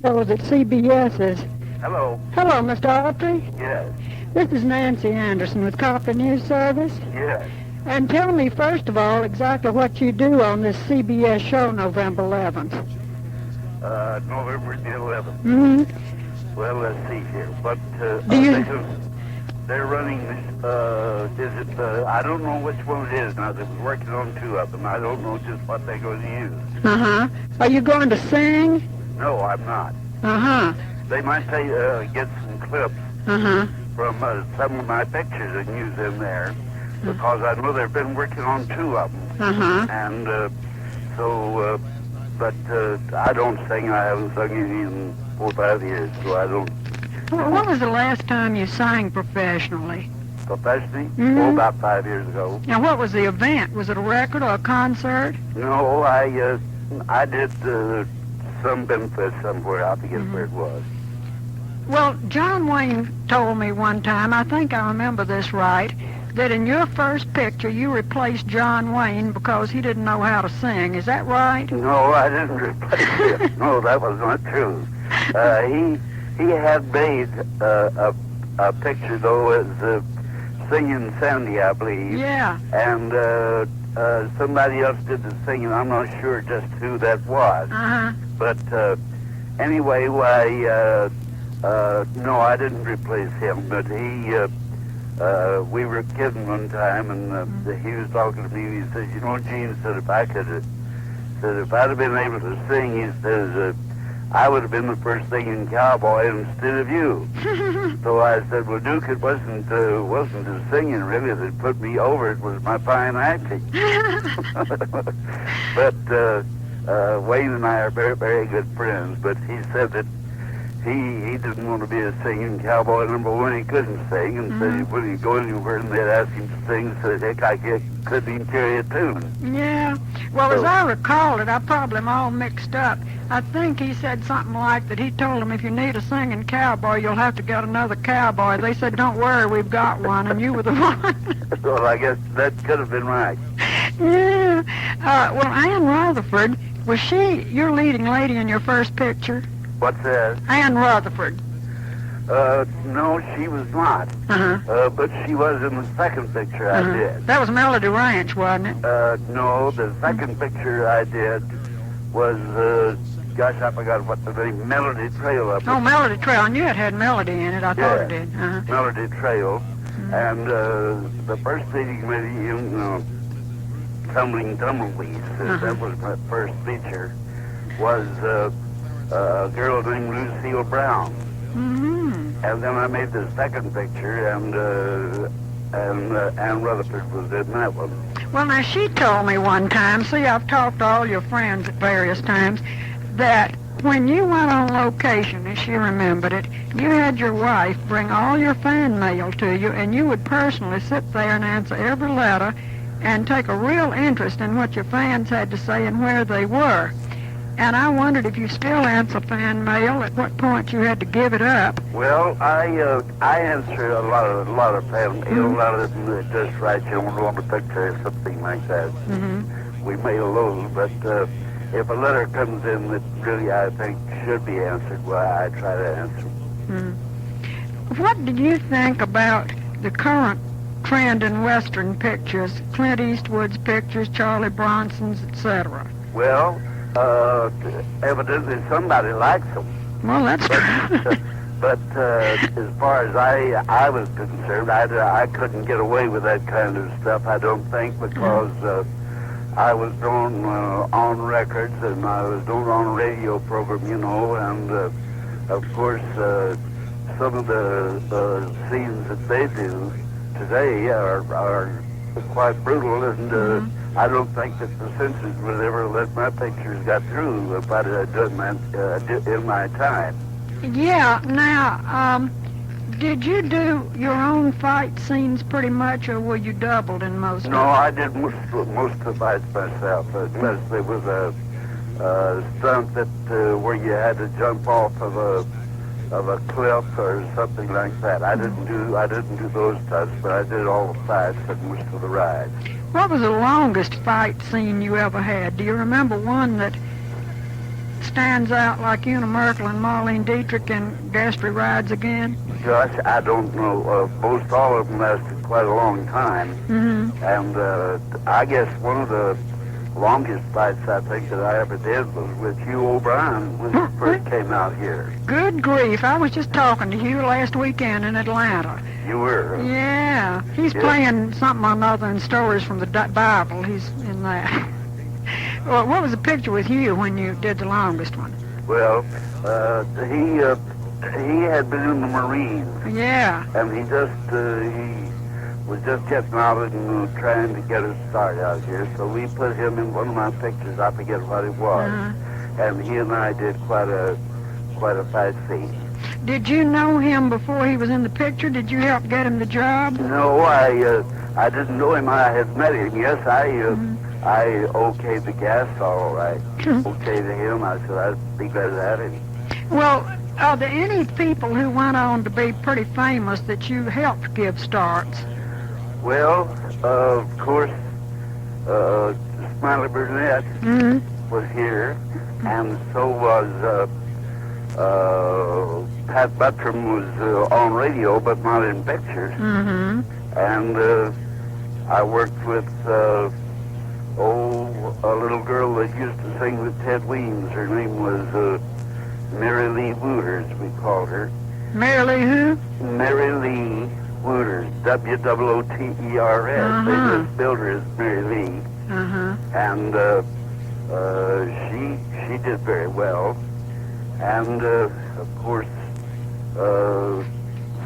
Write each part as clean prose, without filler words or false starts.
fellows at CBS's. Hello. Hello, Mr. Autry. Yes. This is Nancy Anderson with Copper News Service. Yes. And tell me, first of all, exactly what you do on this CBS show November 11th. November the 11th. Mm-hmm. Well, let's see here. But they're running this, I don't know which one it is now. They're working on two of them. I don't know just what they're going to use. Uh-huh. Are you going to sing? No, I'm not. Uh-huh. They might say, get some clips Uh-huh. from some of my pictures and use them there, because I know they've been working on two of them. Uh-huh. And but I don't sing. I haven't sung in 4 or 5 years, so I don't. Well, when was the last time you sang professionally? Professionally? Mm-hmm. Oh, about 5 years ago. Now, what was the event? Was it a record or a concert? No, I did some benefit somewhere. I forget where it was. Well, John Wayne told me one time, I think I remember this right, that in your first picture you replaced John Wayne because he didn't know how to sing. Is that right? No, I didn't replace him. No, that was not true. He had made a picture, though, as Singing Sandy, I believe. Yeah. And somebody else did the singing. I'm not sure just who that was. Uh-huh. But anyway, no, I didn't replace him. But we were kidding one time, and he was talking to me, and he says, you know, Gene said, if I'd have been able to sing, he says, I would have been the first singing cowboy instead of you. So I said, well, Duke, it wasn't the singing really that put me over. It was my fine acting. But Wayne and I are very, very good friends. But he said that he didn't want to be a singing cowboy. Number one, he couldn't sing, and said he wouldn't go anywhere, and they'd ask him to sing, so heck, I couldn't even carry a tune. Yeah. Well, as I recall it, I probably am all mixed up. I think he said something like that. He told them, if you need a singing cowboy, you'll have to get another cowboy. They said, don't worry, we've got one, and you were the one. Well, I guess that could have been right. Yeah. Well, Ann Rutherford, was she your leading lady in your first picture? What's that? Ann Rutherford. No, she was not. Uh-huh. But she was in the second picture I did. That was Melody Ranch, wasn't it? No, the second picture I did was, gosh, I forgot what the name, Melody Trail up. Oh, Melody Trail. I knew it had melody in it. I thought it did. Uh-huh. Melody Trail. And the first meeting with you, Tumbling Tumbleweeds, that was my first feature, was a girl named Lucille Brown. Mm-hmm. And then I made the second picture, and Ann Rutherford was in that one. Well, now, she told me one time, see, I've talked to all your friends at various times, that when you went on location, as she remembered it, you had your wife bring all your fan mail to you, and you would personally sit there and answer every letter and take a real interest in what your fans had to say and where they were. And I wondered if you still answer fan mail, at what point you had to give it up. Well, I answer a lot of fan mail. A lot of them just write you on a picture or something like that. Mm-hmm. We mail those, but if a letter comes in that really I think should be answered, well, I try to answer. Mm-hmm. What did you think about the current trend in Western pictures, Clint Eastwood's pictures, Charlie Bronson's, etc.? Well, evidently somebody likes them. Well, that's true. But as far as I was concerned, I couldn't get away with that kind of stuff, I don't think, because I was known on records, and I was known on a radio program, and of course some of the scenes that they do today are quite brutal, and I don't think that the censors would ever let my pictures got through if I'd done that in my time. Yeah. Now, did you do your own fight scenes pretty much, or were you doubled in most? No, I did most of the fights myself, unless there was a stunt that where you had to jump off of a cliff or something like that. I didn't do those stunts, but I did all the fights and most of the rides. What was the longest fight scene you ever had? Do you remember one that stands out like Una Merkel and Marlene Dietrich in Gastry Rides Again? Gosh, I don't know. Most all of them lasted quite a long time. Mm-hmm. And I guess one of the longest fights I think that I ever did was with Hugh O'Brien when he first came out here. Good grief. I was just talking to Hugh last weekend in Atlanta. You were? Yeah. He's playing something or another in Stories from the Bible. He's in that. Well, what was the picture with you when you did the longest one? Well, he had been in the Marines. Yeah. And he was just getting out and trying to get a start out here. So we put him in one of my pictures. I forget what it was. Uh-huh. And he and I did quite a fight scene. Did you know him before he was in the picture? Did you help get him the job? No, I didn't know him. I had met him. Yes, I okayed the gas all right. Okay to him. I said I'd be glad to have him. Well, are there any people who went on to be pretty famous that you helped give starts? Well, of course, Smiley Burnett was here, and so was Pat Buttram was on radio, but not in pictures. Mm-hmm. And I worked with a little girl that used to sing with Ted Weems. Her name was Mary Lee Wooters, we called her. Mary Lee who? Mary Lee Wooters, Wooters. Uh-huh. They just billed her as Mary Lee. Uh-huh. And she did very well. And, of course,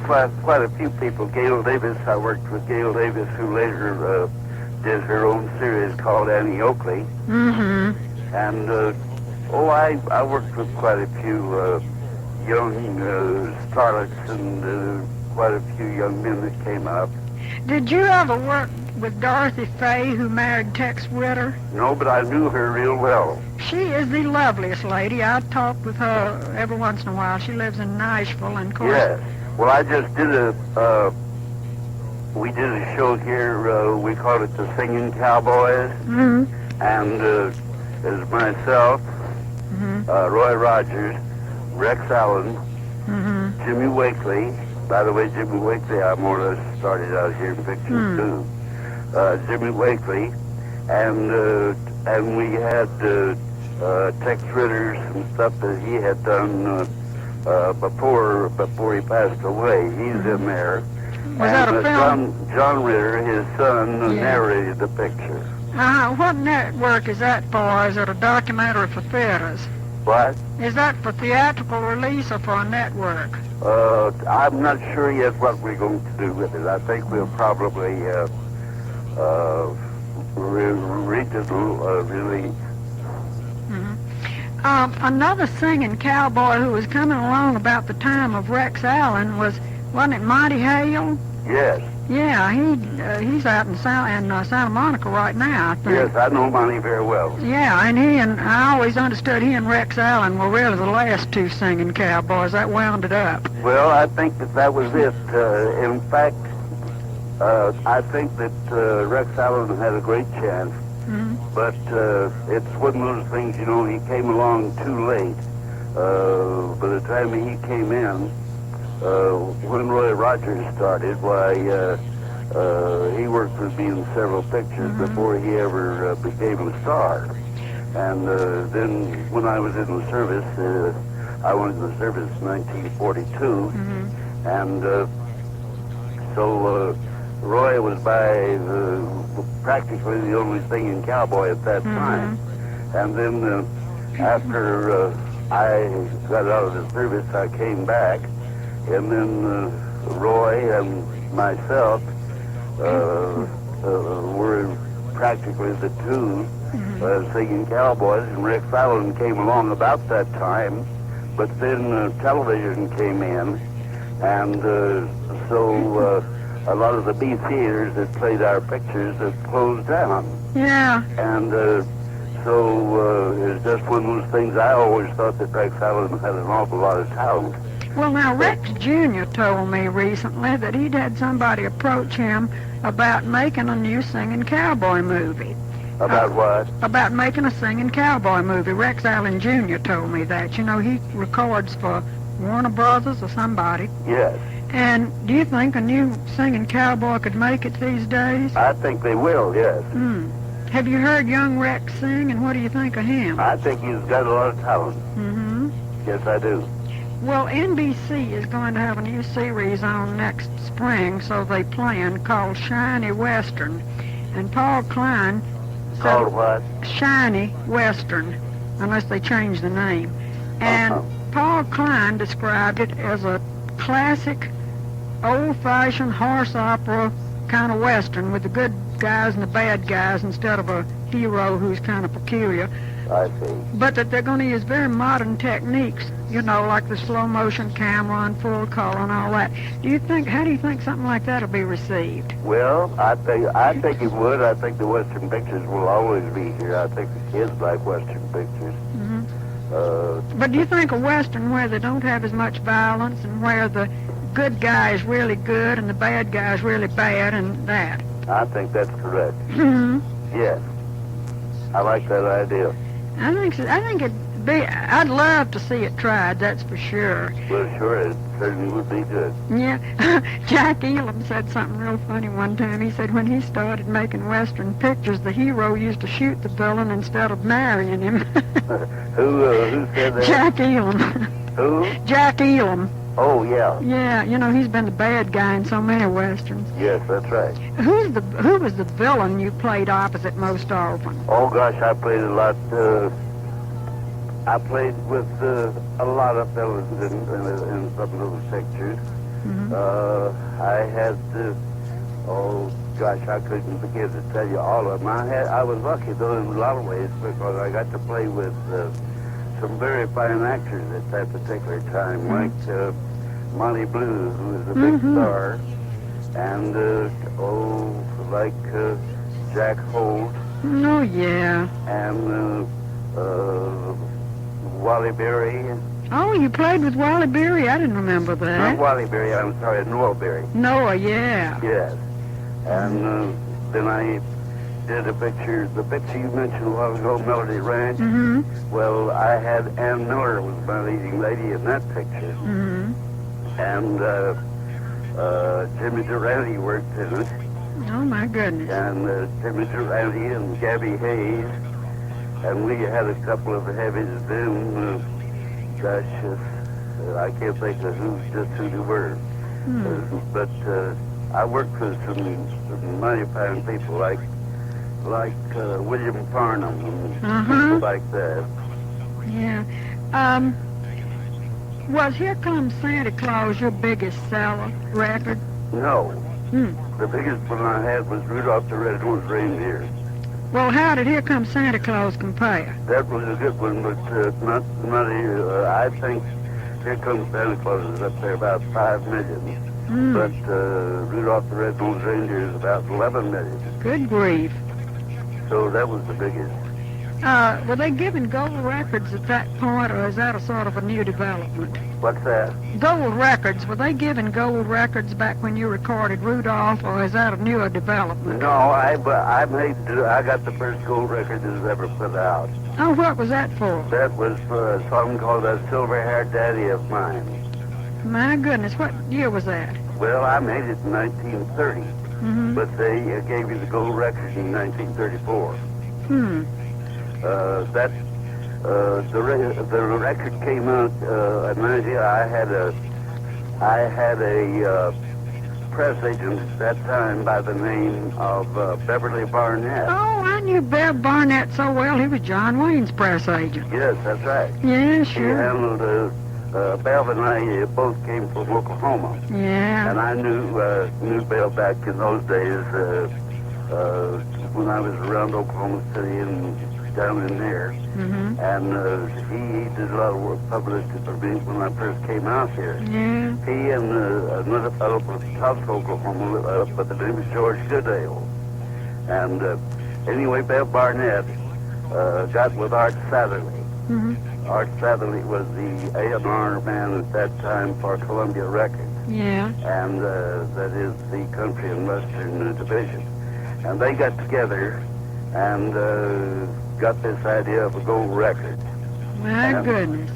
quite a few people. Gail Davis, I worked with Gail Davis, who later did her own series called Annie Oakley. Mm-hmm. And, I worked with quite a few young starlets and quite a few young men that came up. Did you ever work with Dorothy Fay, who married Tex Ritter? No, but I knew her real well. She is the loveliest lady. I talk with her every once in a while. She lives in Nashville, and of course... Yes. Well, I just did we did a show here, we called it the Singing Cowboys. Mm-hmm. And it was myself, Roy Rogers, Rex Allen, Jimmy Wakely. By the way, Jimmy Wakely, I more or less started out here in pictures too. Jimmy Wakely, and we had Tex Ritter's and stuff that he had done before he passed away. He's in there. Was that a film? John Ritter, his son, narrated the picture. What network is that for? Is it a documentary for theaters? What? Is that for theatrical release or for a network? I'm not sure yet what we're going to do with it. I think we'll probably regional release. Another singing cowboy who was coming along about the time of Rex Allen wasn't it Monty Hale? Yes. Yeah, he's out in Santa Monica right now, I think. Yes, I know Monty very well. Yeah, and I always understood he and Rex Allen were really the last two singing cowboys. That wound it up. Well, I think that was it. In fact, I think that Rex Allen had a great chance, but it's one of those things, you know, he came along too late. By the time he came in, when Roy Rogers started, why, he worked with me in several pictures before he ever became a star. And then when I was in the service, I went in the service in 1942, and so Roy was practically the only singing cowboy at that time. And then after I got out of the service, I came back, and then Roy and myself were practically the two singing cowboys, and Rex Allen came along about that time, but then television came in, and so a lot of the B theaters that played our pictures have closed down. Yeah. And so it's just one of those things. I always thought that Rex Allen had an awful lot of talent. Well, now, Rex Jr. told me recently that he'd had somebody approach him about making a new singing cowboy movie. About what? About making a singing cowboy movie. Rex Allen Jr. told me that. You know, he records for Warner Brothers or somebody. Yes. And do you think a new singing cowboy could make it these days? I think they will, yes. Have you heard young Rex sing, and what do you think of him? I think he's got a lot of talent. Mm-hmm. Yes, I do. Well, NBC is going to have a new series on next spring, so they plan, called Shiny Western. And Paul Klein said... Called what? Shiny Western, unless they change the name. And Paul Klein described it as a classic, old-fashioned horse opera kind of Western with the good guys and the bad guys instead of a hero who's kind of peculiar. I see. But that they're going to use very modern techniques, you know, like the slow-motion camera and full color and all that. How do you think something like that will be received? Well, I think it would. I think the Western pictures will always be here. I think the kids like Western pictures. But do you think a Western where they don't have as much violence and where the good guy is really good and the bad guy is really bad and that? I think that's correct. Yes. I like that idea. I think it'd be, I'd love to see it tried, that's for sure. Well, sure, it certainly would be good. Yeah. Jack Elam said something real funny one time. He said when he started making Western pictures, the hero used to shoot the villain instead of marrying him. Who said that? Jack Elam. Who? Jack Elam. Oh, yeah. Yeah, you know, he's been the bad guy in so many Westerns. Yes, that's right. Who was the villain you played opposite most often? Oh, gosh, I played a lot. I played with a lot of villains in some of those pictures. I had, oh, gosh, I couldn't begin to tell you all of them. I was lucky, though, in a lot of ways, because I got to play with some very fine actors at that particular time, like Monty Blue, who was a big star, and, like Jack Holt. Oh, yeah. And Wally Berry. Oh, you played with Wally Berry? I didn't remember that. Not Wally Berry, I'm sorry, Noah Berry. Noah, yeah. Yes. And then I did a picture, the picture you mentioned a while ago, Melody Ranch. Well, I had Ann Miller was my leading lady in that picture. And Jimmy Durante worked in it. Oh, my goodness. And Jimmy Durante and Gabby Hayes. And we had a couple of heavies then. Gosh, I can't think of who they were. But I worked with some mighty fine people like William Farnham and people like that. Yeah. Was Here Comes Santa Claus your biggest seller record? No. The biggest one I had was Rudolph the Red-Nosed Reindeer. Well, how did Here Comes Santa Claus compare? That was a good one, but I think Here Comes Santa Claus is up there about 5 million. But Rudolph the Red-Nosed Reindeer is about 11 million. Good grief. So that was the biggest. Were they giving gold records at that point, or is that a sort of a new development? What's that? Gold records, were they giving gold records back when you recorded Rudolph, or is that a newer development? No, I got the first gold record that was ever put out. Oh, what was that for? That was for a song called Silver-Haired Daddy of Mine. My goodness, what year was that? Well, I made it in 1930, but they gave you the gold record in 1934. The record came out. I had a press agent at that time by the name of Beverly Barnett. Oh, I knew Bev Barnett so well. He was John Wayne's press agent. Yes, that's right. Yeah, He sure. handled. Bev and I both came from Oklahoma. Yeah. And I knew Bev back in those days when I was around Oklahoma City and down in there. And he did a lot of work, publicity for me when I first came out here. Yeah. He and another fellow from Tulsa, Oklahoma, by the name of George Goodale. And anyway, Bev Barnett got with Art Satherley. Art Satherley was the A&R man at that time for Columbia Records. Yeah. And that is the country and western division. And they got together and got this idea of a gold record. My goodness.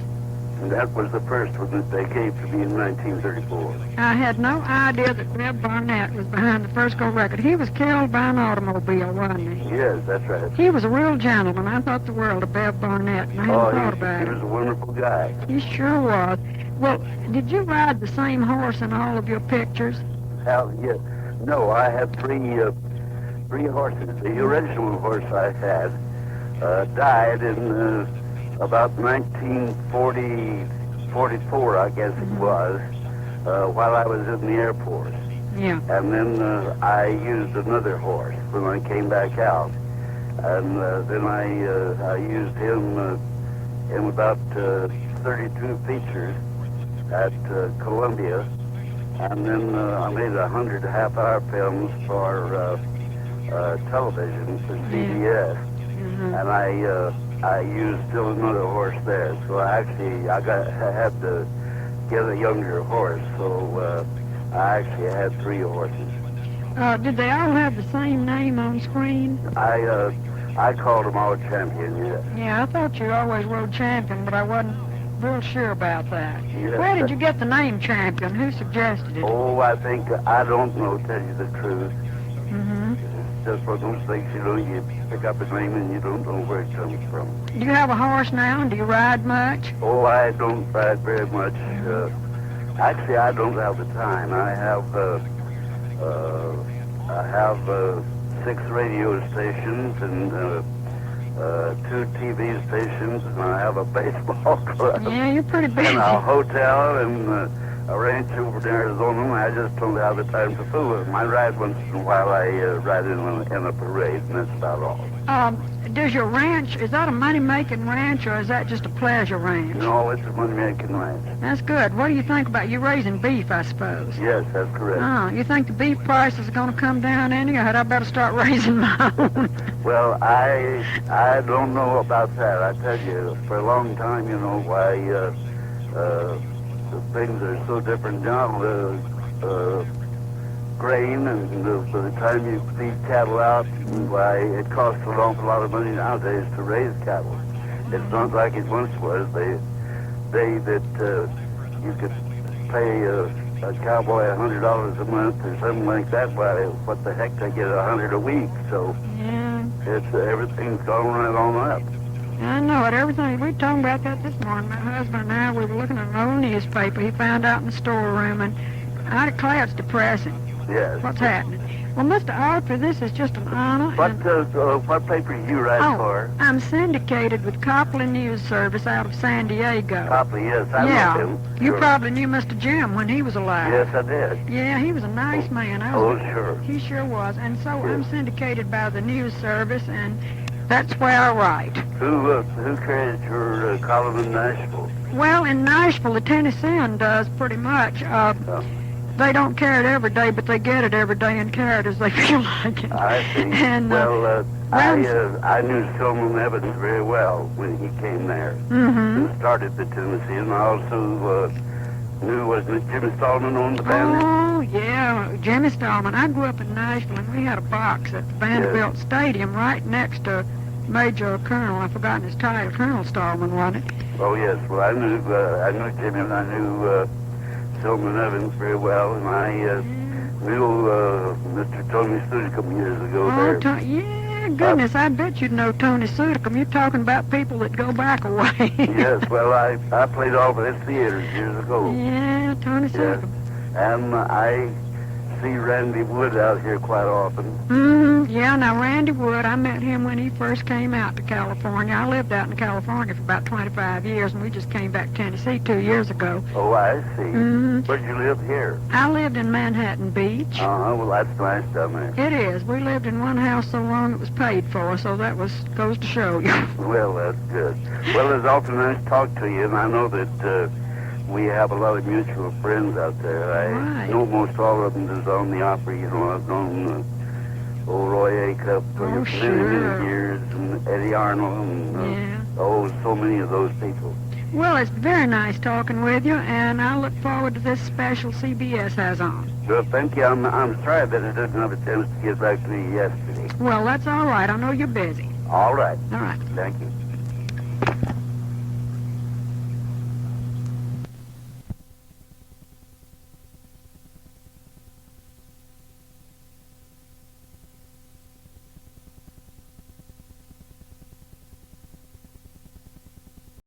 And that was the first one that they gave to me in 1934. I had no idea that Bev Barnett was behind the first gold record. He was killed by an automobile, wasn't he? Yes, that's right. He was a real gentleman. I thought the world of Bev Barnett, and I hadn't thought about he it. was a wonderful guy. He sure was. Well, did you ride the same horse in all of your pictures? Hell, yes. No, I had three horses. The original horse I had died in about 1944, I guess it was, while I was in the Air Force. Yeah. And then I used another horse when I came back out. And then I used him in about 32 features at Columbia. And then I made 100 half-hour films for television for CBS. Mm-hmm. And I used still another horse there. So I had to get a younger horse. So I actually had three horses. Did they all have the same name on screen? I called them all Champion, yes. Yeah, I thought you always rode Champion, but I wasn't real sure about that. Yes, Where did you get the name Champion? Who suggested it? Oh, I don't know, to tell you the truth. Mm-hmm. It's just one of those things, you pick up a name and you don't know where it comes from. Do you have a horse now? Do you ride much? Oh, I don't ride very much. Actually, I don't have the time. I have 6 radio stations and 2 TV stations, and I have a baseball club. Yeah, you're pretty busy. And a hotel and a ranch over in Arizona, and I just don't have the time to fool with them. I ride once in a while. I ride in a parade, and that's about all. Does your ranch, is that a money-making ranch, or is that just a pleasure ranch? No, it's a money-making ranch. That's good. What do you think about you raising beef, I suppose? Yes, that's correct. You think the beef prices are going to come down any, or had I better start raising my own? Well, I don't know about that. I tell you, for a long time, why the things are so different now. Grain, and by the time you feed cattle out, why it costs an awful lot of money nowadays to raise cattle. It's not like it once was. That you could pay a cowboy $100 a month or something like that. Why, what the heck, they get $100 a week. So Yeah. Everything's gone right on up. I know it. Everything. We were talking about that this morning. My husband and I, we were looking at an old newspaper he found out in the storeroom, and I declare it's depressing. Yes. What's happening? Well, Mr. Autry, this is just an honor. What paper do you write for? I'm syndicated with Copley News Service out of San Diego. Copley, yes, I know him. You Sure. probably knew Mr. Jim when he was alive. Yes, I did. Yeah, he was a nice man. Sure. He sure was. And so Yes. I'm syndicated by the News Service, and that's where I write. Who carries your column in Nashville? Well, in Nashville, the Tennessean does pretty much. They don't carry it every day, but they get it every day and carry it as they feel like it. I see. And, I knew Stillman Evans very well when he came there. Mm-hmm. He started the Tennessee, and I also knew, wasn't it Jimmy Stallman owned the Banner? Oh, yeah, Jimmy Stallman. I grew up in Nashville, and we had a box at the Vanderbilt Stadium right next to Major Colonel, I've forgotten his title, Colonel Stallman, wasn't it? Oh, yes. Well, I knew Jimmy, and I knew Stillman Evans very well, and I knew Mr. Tony Sudicum years ago there. Yeah, goodness, I bet you'd know Tony Sudicum. You're talking about people that go back a way. Yes, well, I played all of his theaters years ago. Yeah, Tony Sudicum. And I see Randy Wood out here quite often. Yeah, now Randy Wood, I met him when he first came out to California. I lived out in California for about 25 years, and we just came back to Tennessee 2 years ago. Oh, I see. Mm-hmm. Where'd you live here? I lived in Manhattan Beach. Well, that's nice down there. It is. We lived in one house so long it was paid for, so that goes to show you. Well, that's good. Well, it's awfully nice to talk to you, and I know that we have a lot of mutual friends out there. I know most all of them is on the Autry. I've known old Roy Acuff for many years, and Eddie Arnold, and so many of those people. Well, it's very nice talking with you, and I look forward to this special CBS has on. Well, thank you. I'm sorry that I didn't have a chance to get back to you yesterday. Well, that's all right. I know you're busy. All right. All right. Thank you.